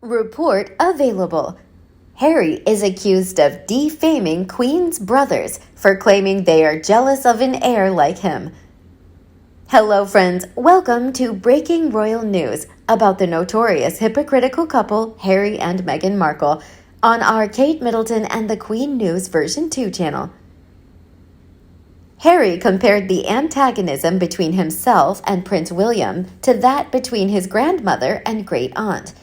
Report available. Harry is accused of defaming Queen's brothers for claiming they are jealous of an heir like him. Hello friends, welcome to breaking royal news about the notorious hypocritical couple Harry and Meghan Markle on our Kate Middleton and the Queen News version 2 channel. Harry compared the antagonism between himself and Prince William to that between his grandmother and great-aunt.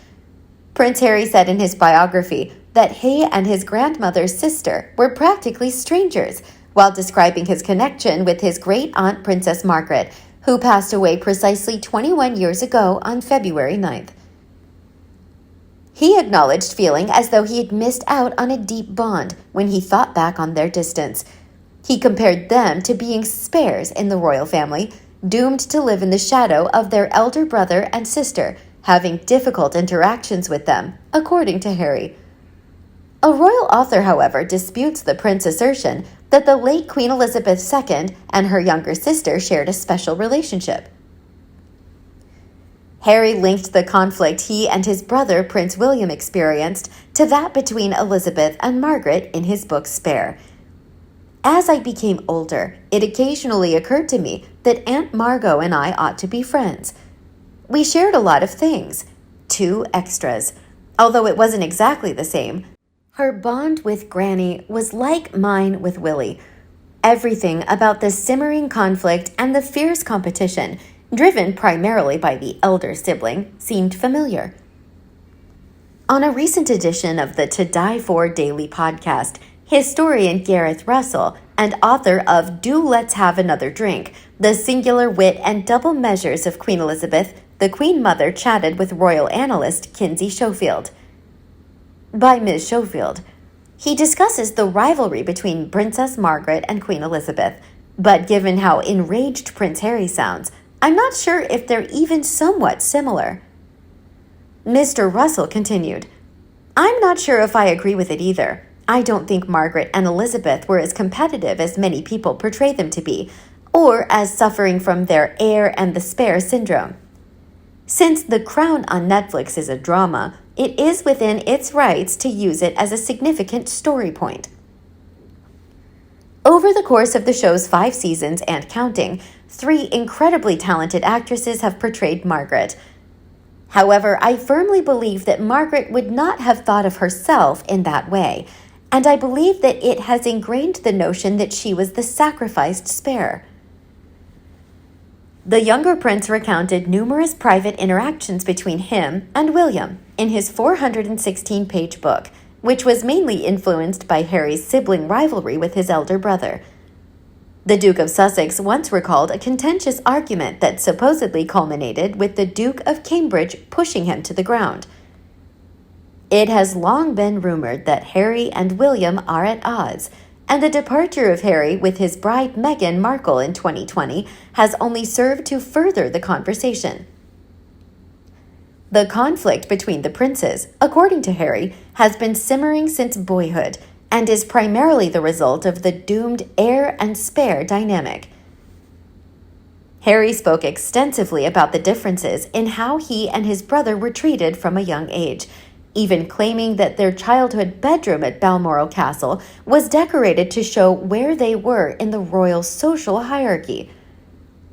Prince Harry said in his biography that he and his grandmother's sister were practically strangers, while describing his connection with his great-aunt Princess Margaret, who passed away precisely 21 years ago on February 9th. He acknowledged feeling as though he had missed out on a deep bond when he thought back on their distance. He compared them to being spares in the royal family, doomed to live in the shadow of their elder brother and sister, having difficult interactions with them, according to Harry. A royal author, however, disputes the prince's assertion that the late Queen Elizabeth II and her younger sister shared a special relationship. Harry linked the conflict he and his brother Prince William experienced to that between Elizabeth and Margaret in his book Spare. As I became older, it occasionally occurred to me that Aunt Margot and I ought to be friends. We shared a lot of things. 2 extras. Although it wasn't exactly the same. Her bond with Granny was like mine with Willie. Everything about the simmering conflict and the fierce competition, driven primarily by the elder sibling, seemed familiar. On a recent edition of the To Die For Daily podcast, historian Gareth Russell and author of Do Let's Have Another Drink, The Singular Wit and Double Measures of Queen Elizabeth, the Queen Mother chatted with royal analyst Kinsey Schofield. By Ms. Schofield, he discusses the rivalry between Princess Margaret and Queen Elizabeth, but given how enraged Prince Harry sounds, I'm not sure if they're even somewhat similar. Mr. Russell continued, I'm not sure if I agree with it either. I don't think Margaret and Elizabeth were as competitive as many people portray them to be, or as suffering from their heir and the spare syndrome. Since The Crown on Netflix is a drama, it is within its rights to use it as a significant story point. Over the course of the show's 5 seasons and counting, 3 incredibly talented actresses have portrayed Margaret. However, I firmly believe that Margaret would not have thought of herself in that way, and I believe that it has ingrained the notion that she was the sacrificed spare. The younger prince recounted numerous private interactions between him and William in his 416-page book, which was mainly influenced by Harry's sibling rivalry with his elder brother. The Duke of Sussex once recalled a contentious argument that supposedly culminated with the Duke of Cambridge pushing him to the ground. It has long been rumored that Harry and William are at odds, and the departure of Harry with his bride Meghan Markle in 2020 has only served to further the conversation. The conflict between the princes, according to Harry, has been simmering since boyhood and is primarily the result of the doomed heir and spare dynamic. Harry spoke extensively about the differences in how he and his brother were treated from a young age, even claiming that their childhood bedroom at Balmoral Castle was decorated to show where they were in the royal social hierarchy.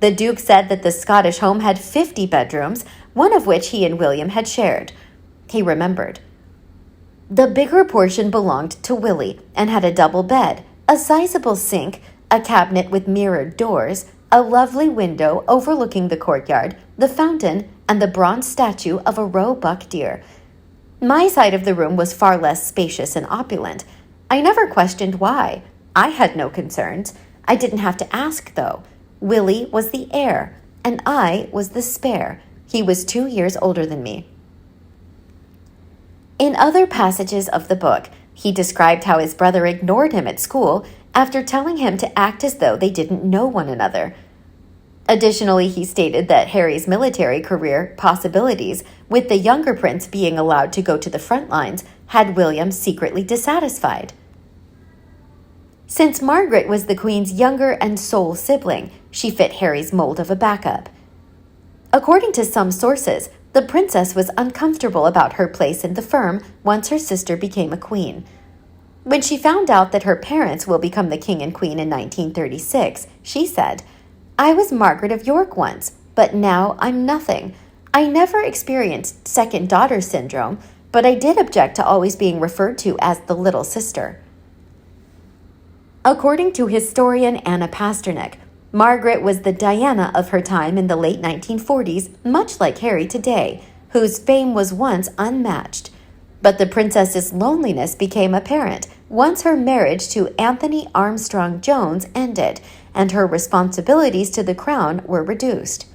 The Duke said that the Scottish home had 50 bedrooms, one of which he and William had shared. He remembered. The bigger portion belonged to Willie and had a double bed, a sizable sink, a cabinet with mirrored doors, a lovely window overlooking the courtyard, the fountain, and the bronze statue of a roebuck deer. My side of the room was far less spacious and opulent. I never questioned why. I had no concerns. I didn't have to ask, though. Willie was the heir, and I was the spare. He was 2 years older than me. In other passages of the book, he described how his brother ignored him at school after telling him to act as though they didn't know one another. Additionally, he stated that Harry's military career possibilities, with the younger prince being allowed to go to the front lines, had William secretly dissatisfied. Since Margaret was the Queen's younger and sole sibling, she fit Harry's mold of a backup. According to some sources, the princess was uncomfortable about her place in the firm once her sister became a queen. When she found out that her parents will become the king and queen in 1936, she said, "I was Margaret of York once, but now I'm nothing. I never experienced second daughter syndrome, but I did object to always being referred to as the little sister." According to historian Anna Pasternak, Margaret was the Diana of her time in the late 1940s, much like Harry today, whose fame was once unmatched. But the princess's loneliness became apparent once her marriage to Anthony Armstrong Jones ended and her responsibilities to the crown were reduced.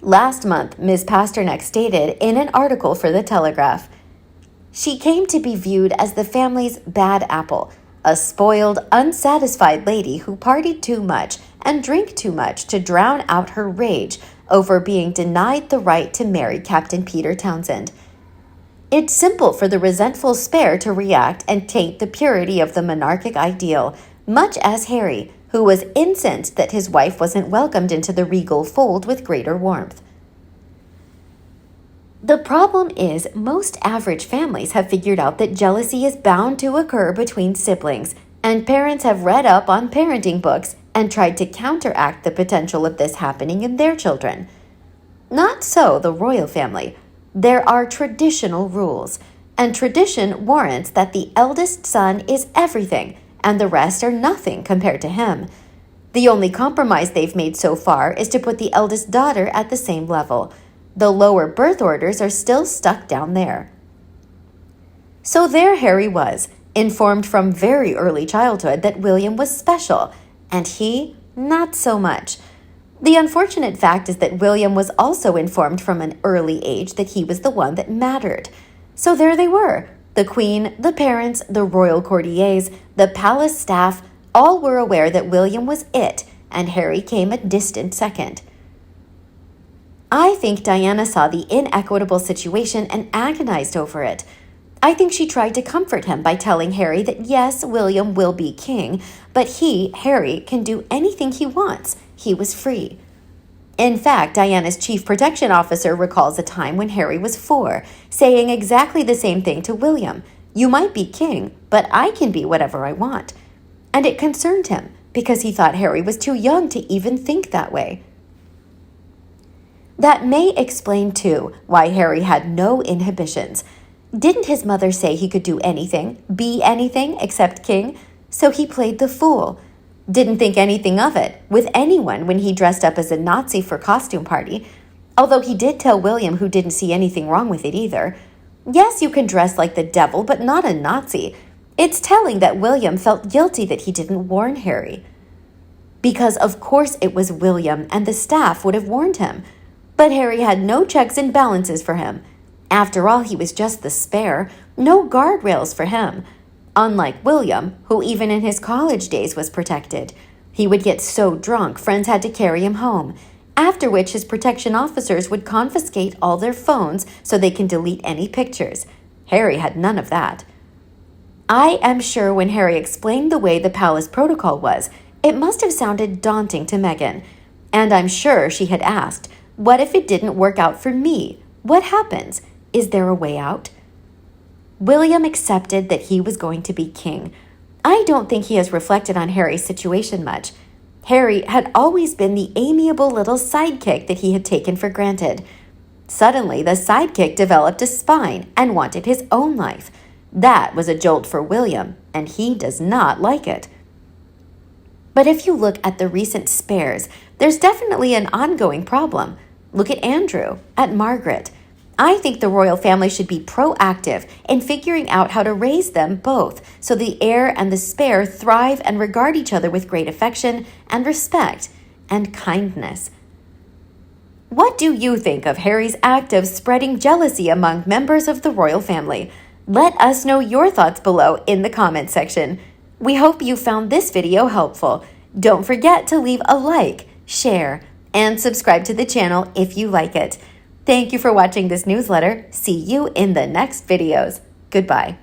Last month, Ms. Pasternak stated in an article for The Telegraph, "She came to be viewed as the family's bad apple, a spoiled, unsatisfied lady who partied too much and drank too much to drown out her rage over being denied the right to marry Captain Peter Townsend. It's simple for the resentful spare to react and taint the purity of the monarchic ideal, much as Harry, who was incensed that his wife wasn't welcomed into the regal fold with greater warmth." The problem is most average families have figured out that jealousy is bound to occur between siblings, and parents have read up on parenting books and tried to counteract the potential of this happening in their children. Not so the royal family. There are traditional rules, and tradition warrants that the eldest son is everything, and the rest are nothing compared to him. The only compromise they've made so far is to put the eldest daughter at the same level. The lower birth orders are still stuck down there. So there Harry was, informed from very early childhood that William was special, and he, not so much. The unfortunate fact is that William was also informed from an early age that he was the one that mattered. So there they were. The Queen, the parents, the royal courtiers, the palace staff, all were aware that William was it, and Harry came a distant second. I think Diana saw the inequitable situation and agonized over it. I think she tried to comfort him by telling Harry that yes, William will be king, but he, Harry, can do anything he wants. He was free. In fact, Diana's chief protection officer recalls a time when Harry was 4, saying exactly the same thing to William. "You might be king, but I can be whatever I want." And it concerned him because he thought Harry was too young to even think that way. That may explain, too, why Harry had no inhibitions. Didn't his mother say he could do anything, be anything except king? So he played the fool. Didn't think anything of it with anyone when he dressed up as a Nazi for costume party, although he did tell William, who didn't see anything wrong with it either. Yes, you can dress like the devil, but not a Nazi. It's telling that William felt guilty that he didn't warn Harry. Because of course it was William, and the staff would have warned him. But Harry had no checks and balances for him. After all, he was just the spare, no guardrails for him. Unlike William, who even in his college days was protected. He would get so drunk, friends had to carry him home, after which his protection officers would confiscate all their phones so they can delete any pictures. Harry had none of that. I am sure when Harry explained the way the palace protocol was, it must have sounded daunting to Meghan. And I'm sure she had asked, "What if it didn't work out for me? What happens? Is there a way out?" William accepted that he was going to be king. I don't think he has reflected on Harry's situation much. Harry had always been the amiable little sidekick that he had taken for granted. Suddenly, the sidekick developed a spine and wanted his own life. That was a jolt for William, and he does not like it. But if you look at the recent spares, there's definitely an ongoing problem. Look at Andrew, at Margaret. I think the royal family should be proactive in figuring out how to raise them both so the heir and the spare thrive and regard each other with great affection and respect and kindness. What do you think of Harry's act of spreading jealousy among members of the royal family? Let us know your thoughts below in the comments section. We hope you found this video helpful. Don't forget to leave a like, share, and subscribe to the channel if you like it. Thank you for watching this newsletter. See you in the next videos. Goodbye.